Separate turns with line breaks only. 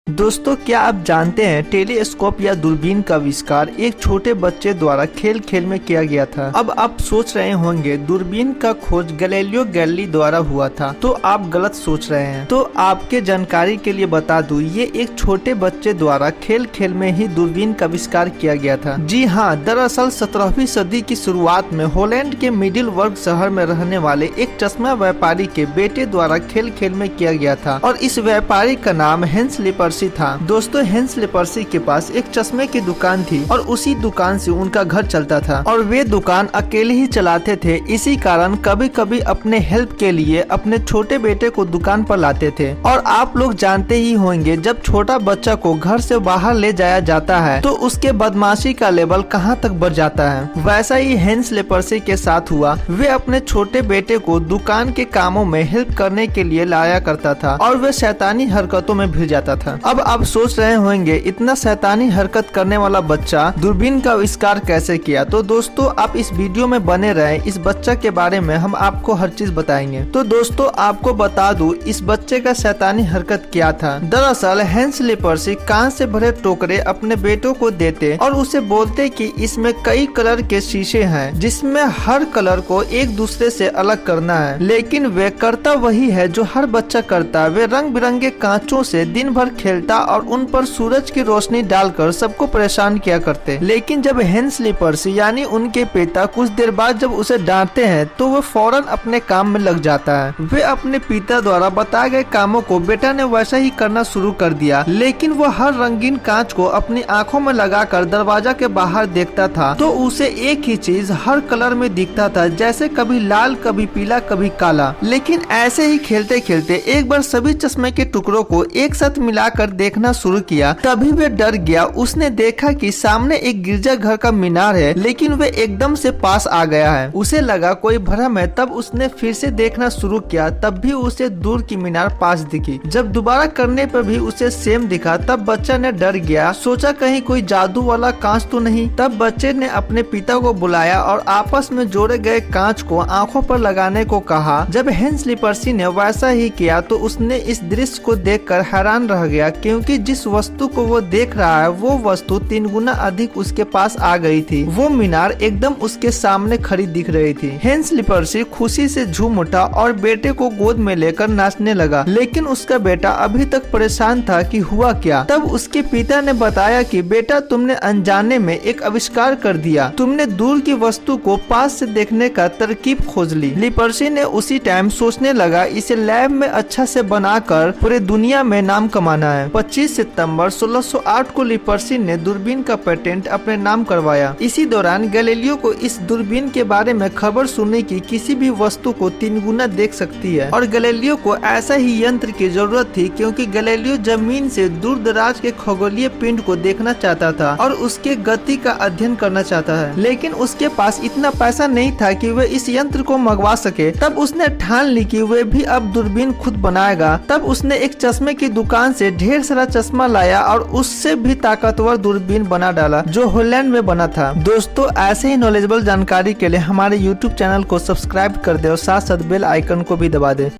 दोस्तों, क्या आप जानते हैं टेलीस्कोप या दूरबीन का आविष्कार एक छोटे बच्चे द्वारा खेल खेल में किया गया था। अब आप सोच रहे होंगे दूरबीन का खोज गैलीलियो गैलीली द्वारा हुआ था, तो आप गलत सोच रहे हैं। तो आपके जानकारी के लिए बता दूं, ये एक छोटे बच्चे द्वारा खेल खेल में ही दूरबीन का आविष्कार किया गया था। जी हाँ, दरअसल 17वीं सदी की शुरुआत में हॉलैंड के मिडिलबर्ग शहर में रहने वाले एक चश्मा व्यापारी के बेटे द्वारा खेल खेल में किया गया था और इस व्यापारी का नाम हेंस लिपर्सी था। दोस्तों, हेंस लिपर्सी के पास एक चश्मे की दुकान थी और उसी दुकान से उनका घर चलता था और वे दुकान अकेले ही चलाते थे। इसी कारण कभी कभी अपने हेल्प के लिए अपने छोटे बेटे को दुकान पर लाते थे। और आप लोग जानते ही होंगे, जब छोटा बच्चा को घर से बाहर ले जाया जाता है तो उसके बदमाशी का लेवल कहां तक बढ़ जाता है। वैसा ही हेंस लिपर्सी के साथ हुआ। वे अपने छोटे बेटे को दुकान के कामों में हेल्प करने के लिए लाया करता था और वे शैतानी हरकतों में भिड़ जाता था। अब आप सोच रहे होंगे, इतना शैतानी हरकत करने वाला बच्चा दूरबीन का आविष्कार कैसे किया। तो दोस्तों, आप इस वीडियो में बने रहे। इस बच्चा के बारे में हम आपको हर चीज बताएंगे। तो दोस्तों, आपको बता दूं इस बच्चे का शैतानी हरकत क्या था। दरअसल हेंस लिपर्सी कांच से भरे टोकरे अपने बेटों को देते और उसे बोलते कि इसमें कई कलर के शीशे हैं, जिसमें हर कलर को एक दूसरे से अलग करना है। लेकिन वे करता वही है जो हर बच्चा करता। वे रंग बिरंगे कांचों से दिन भर खेलता और उन पर सूरज की रोशनी डालकर सबको परेशान किया करते। लेकिन जब हेंस लिपर्सी यानी उनके पिता कुछ देर बाद जब उसे डांटते हैं तो वह फौरन अपने काम में लग जाता है। वे अपने पिता द्वारा बताए गए कामों को बेटा ने वैसा ही करना शुरू कर दिया। लेकिन वो हर रंगीन कांच को अपनी आंखों में लगाकर दरवाजा के बाहर देखता था तो उसे एक ही चीज हर कलर में दिखता था, जैसे कभी लाल, कभी पीला, कभी काला। लेकिन ऐसे ही खेलते खेलते एक बार सभी चश्मे के टुकड़ों को एक साथ मिलाकर देखना शुरू किया। तभी वे डर गया। उसने देखा कि सामने एक गिरजाघर का मीनार है, लेकिन वे एकदम से पास आ गया है। उसे लगा कोई भ्रम है। तब उसने फिर से देखना शुरू किया, तब भी उसे दूर की मीनार पास दिखी। जब दोबारा करने पर भी उसे सेम दिखा, तब बच्चा ने डर गया। सोचा कहीं कोई जादू वाला कांच तो नहीं। तब बच्चे ने अपने पिता को बुलाया और आपस में जोड़े गए कांच को आंखों पर लगाने को कहा। जब हेंस लिपर्सी ने वैसा ही किया तो उसने इस दृश्य को देखकर हैरान रह गया, क्योंकि जिस वस्तु को वो देख रहा है वो वस्तु 3 गुना अधिक उसके पास आ गई थी। वो मीनार एकदम उसके सामने खड़ी दिख रही थी। हेंस लिपर्सी खुशी से झूम उठा और बेटे को गोद में लेकर नाचने लगा। लेकिन उसका बेटा अभी तक परेशान था कि हुआ क्या। तब उसके पिता ने बताया कि बेटा, तुमने अनजाने में एक आविष्कार कर दिया। तुमने दूर की वस्तु को पास से देखने का तरकीब खोज ली। लिपर्सी ने उसी टाइम सोचने लगा, इसे लैब में अच्छा से बनाकर पूरे दुनिया में नाम कमाना है। 25 सितंबर 1608 को लिपर्सी ने दूरबीन का पेटेंट अपने नाम करवाया। इसी दौरान गैलीलियो को इस दूरबीन के बारे में खबर सुनी कि किसी भी वस्तु को 3 गुना देख सकती है और गैलीलियो को ऐसा ही यंत्र की जरूरत थी, क्योंकि गैलीलियो जमीन से दूर दराज के खगोलीय पिंड को देखना चाहता था और उसके गति का अध्ययन करना चाहता है। लेकिन उसके पास इतना पैसा नहीं था कि वह इस यंत्र को मंगवा सके। तब उसने ठान ली कि वह भी अब दूरबीन खुद बनाएगा। तब उसने एक चश्मे की दुकान से ढेर सारा चश्मा लाया और उससे भी ताकतवर दूरबीन बना डाला, जो हॉलैंड में बना था। दोस्तों, ऐसे ही नॉलेजेबल जानकारी के लिए हमारे YouTube चैनल को सब्सक्राइब कर दे और साथ साथ बेल आइकन को भी दबा दे।